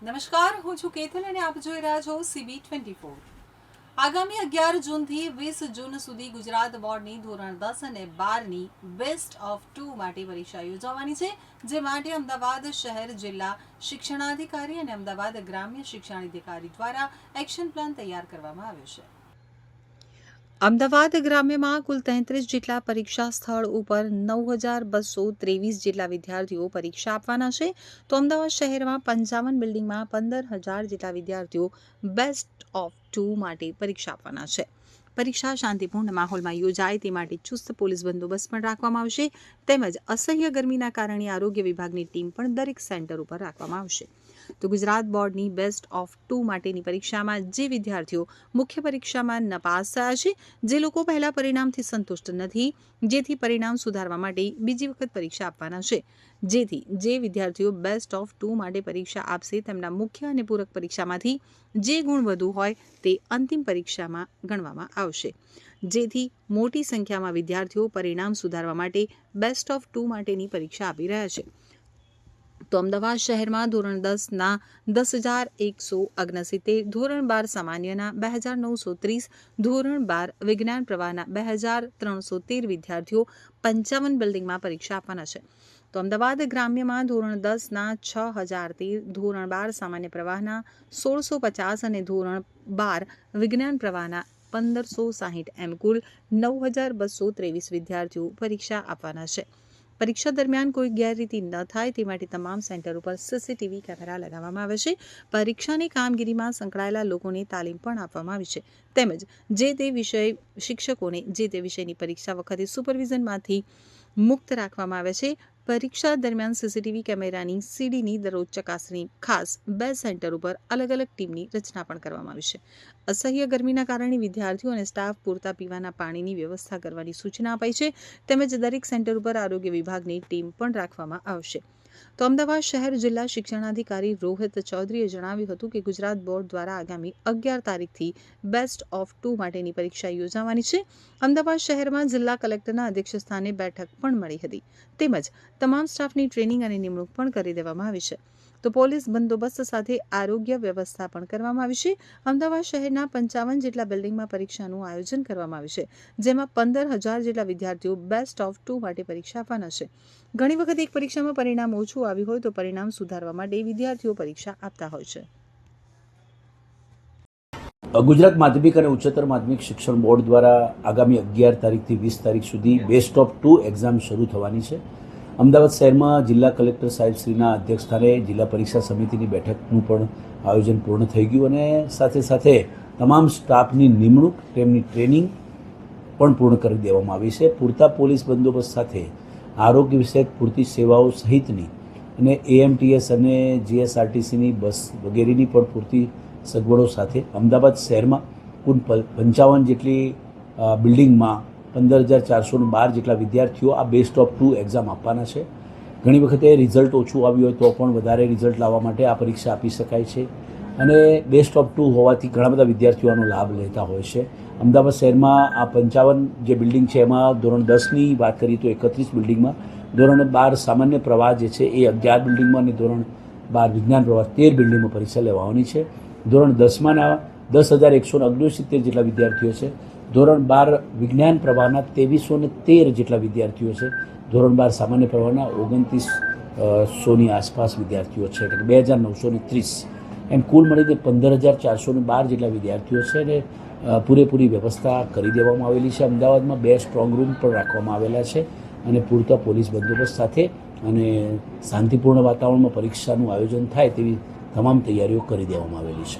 નમસ્કાર, હું છું કેતલ અને આપ જોઈ રહ્યા છો CB24। આગામી 11 જૂનથી 20 જૂન સુધી ગુજરાત બોર્ડની ધોરણ 10 અને 12ની બેસ્ટ ઓફ 2 માટે પરીક્ષા યોજાવાની છે, જે માટે અમદાવાદ શહેર જિલ્લા શિક્ષણાધિકારી અને અમદાવાદ ગ્રામ્ય શિક્ષણાધિકારી દ્વારા એક્શન પ્લાન તૈયાર કરવામાં આવ્યો છે। અમદાવાદ ગ્રામ્યમાં કુલ 33 જેટલા પરીક્ષા સ્થળ ઉપર 9,223 જેટલા વિદ્યાર્થીઓ પરીક્ષા આપવાના છે, તો અમદાવાદ શહેરમાં 55 બિલ્ડિંગમાં 15,000 જેટલા વિદ્યાર્થીઓ બેસ્ટ ઓફ 2 માટે પરીક્ષા આપવાના છે। પરીક્ષા શાંતિપૂર્ણ માહોલમાં યોજાય તે માટે ચુસ્ત પોલીસ બંદોબસ્ત પણ રાખવામાં આવશે, તેમજ અસહ્ય ગરમીના કારણે આરોગ્ય વિભાગની ટીમ પણ દરેક સેન્ટર ઉપર રાખવામાં આવશે। તો ગુજરાત બોર્ડની બેસ્ટ ઓફ 2 માટેની પરીક્ષામાં જે વિદ્યાર્થીઓ મુખ્ય પરીક્ષામાં નપાસ થયા છે, જે લોકો પહેલા પરિણામથી સંતુષ્ટ નથી, જેથી પરિણામ સુધારવા માટે બીજી વખત પરીક્ષા આપવાના છે, જેથી જે વિદ્યાર્થીઓ બેસ્ટ ઓફ 2 માટે પરીક્ષા આપશે તેમના મુખ્ય અને પૂરક પરીક્ષામાંથી જે ગુણ વધુ હોય તે અંતિમ પરીક્ષામાં ગણવામાં આવશે, જેથી મોટી સંખ્યામાં વિદ્યાર્થીઓ પરિણામ સુધારવા માટે બેસ્ટ ઓફ 2 માટેની પરીક્ષા આપી રહ્યા છે। તો અમદાવાદ શહેરમાં ધોરણ 10ના 10,169, ધોરણ 12 સામાન્યના 2,930, ધોરણ 12 વિજ્ઞાન પ્રવાહના 2,313 વિદ્યાર્થીઓ 55 બિલ્ડિંગમાં પરીક્ષા આપવાના છે। તો અમદાવાદ ગ્રામ્યમાં ધોરણ 10ના 6,013, ધોરણ 12 સામાન્ય પ્રવાહના 1,650 અને ધોરણ 12 વિજ્ઞાન પ્રવાહના 1,560 એમ કુલ 9,223 વિદ્યાર્થીઓ પરીક્ષા આપવાના છે। પરીક્ષા દરમિયાન કોઈ ગેરરીતિ ન થાય તે માટે તમામ સેન્ટર ઉપર CCTV કેમેરા લગાવવામાં આવે છે। પરીક્ષાની કામગીરીમાં સંકળાયેલા લોકોને તાલીમ પણ આપવામાં આવી છે, તેમજ જે તે વિષય શિક્ષકોને જે તે વિષયની પરીક્ષા વખતે સુપરવિઝનમાંથી મુક્ત રાખવામાં આવે છે। પરીક્ષા દરમિયાન CCTV કેમેરાની સીડીની દરરોજ ચકાસણી ખાસ 2 સેન્ટર ઉપર અલગ અલગ ટીમની રચના પણ કરવામાં આવી છે। અસહ્ય ગરમીના કારણે વિદ્યાર્થીઓ અને સ્ટાફ પૂરતા પીવાના પાણીની વ્યવસ્થા કરવાની સૂચના અપાઈ છે, તેમજ દરેક સેન્ટર ઉપર આરોગ્ય વિભાગની ટીમ પણ રાખવામાં આવશે। તો અમદાવાદ શહેર જિલ્લા શિક્ષણાધિકારી રોહિત ચૌધરીએ જણાવ્યું હતું કે ગુજરાત બોર્ડ દ્વારા આગામી 11 તારીખથી બેસ્ટ ઓફ 2 માટેની પરીક્ષા યોજાવાની છે। અમદાવાદ શહેરમાં જિલ્લા કલેક્ટરના અધ્યક્ષસ્થાને બેઠક પણ મળી હતી, તેમજ તમામ સ્ટાફની ટ્રેનિંગ અને નિમણૂક પણ કરી દેવામાં આવી છે। તો પોલીસ બંદોબસ્ત સાથે આરોગ્ય વ્યવસ્થા પણ કરવામાં આવી છે। અમદાવાદ શહેરના 55 જેટલા બિલ્ડિંગમાં પરીક્ષાનું આયોજન કરવામાં આવ્યું છે, જેમાં 15,000 જેટલા વિદ્યાર્થીઓ બેસ્ટ ઓફ 2 માટે પરીક્ષા આપવાના છે। ઘણી વખત એક પરીક્ષામાં પરિણામ ઓછું આવ્યું હોય તો પરિણામ સુધારવા માટે વિદ્યાર્થીઓ પરીક્ષા આપતા હોય છે। ગુજરાત માધ્યમિક અને ઉચ્ચતર માધ્યમિક શિક્ષણ બોર્ડ દ્વારા આગામી 11 તારીખથી 20 તારીખ સુધી બેસ્ટ ઓફ 2 એક્ઝામ શરૂ થવાની છે। અમદાવાદ શહેરમાં જિલ્લા કલેક્ટર સાહેબશ્રીના અધ્યક્ષસ્થાને જિલ્લા પરીક્ષા સમિતિની બેઠકનું પણ આયોજન પૂર્ણ થઈ ગયું અને સાથે સાથે તમામ સ્ટાફની નિમણૂક, તેમની ટ્રેનિંગ પણ પૂર્ણ કરી દેવામાં આવી છે। પૂરતા પોલીસ બંદોબસ્ત સાથે આરોગ્ય વિષયક પૂરતી સેવાઓ સહિતની અને AMTS અને GSRTCની બસ વગેરેની પણ પૂરતી સગવડો સાથે અમદાવાદ શહેરમાં કુલ 55 જેટલી બિલ્ડિંગમાં 15,412 જેટલા વિદ્યાર્થીઓ આ બેસ્ટ ઓફ 2 એક્ઝામ આપવાના છે। ઘણી વખતે રિઝલ્ટ ઓછું આવ્યું હોય તો પણ વધારે રિઝલ્ટ લાવવા માટે આ પરીક્ષા આપી શકાય છે અને બેસ્ટ ઓફ 2 હોવાથી ઘણા બધા વિદ્યાર્થીઓ આનો લાભ લેતા હોય છે। અમદાવાદ શહેરમાં આ 55 જે બિલ્ડિંગ છે એમાં ધોરણ 10ની વાત કરીએ તો 31 બિલ્ડિંગમાં, ધોરણ 12 સામાન્ય પ્રવાહ જે છે એ 11 બિલ્ડિંગમાં અને ધોરણ 12 વિજ્ઞાન પ્રવાહ 13 બિલ્ડિંગમાં પરીક્ષા લેવાની છે। ધોરણ 10માના 10,169 જેટલા વિદ્યાર્થીઓ છે, ધોરણ 12 વિજ્ઞાન પ્રવાહના 2,313 જેટલા વિદ્યાર્થીઓ છે, ધોરણ 12 સામાન્ય પ્રવાહના 2,900ની આસપાસ વિદ્યાર્થીઓ છે, એટલે 2,930 એમ કુલ મળીને 15,412 જેટલા વિદ્યાર્થીઓ છે અને પૂરેપૂરી વ્યવસ્થા કરી દેવામાં આવેલી છે। અમદાવાદમાં 2 સ્ટ્રોંગ રૂમ પણ રાખવામાં આવેલા છે અને પૂરતા પોલીસ બંદોબસ્ત સાથે અને શાંતિપૂર્ણ વાતાવરણમાં પરીક્ષાનું આયોજન થાય તેવી તમામ તૈયારીઓ કરી દેવામાં આવેલી છે।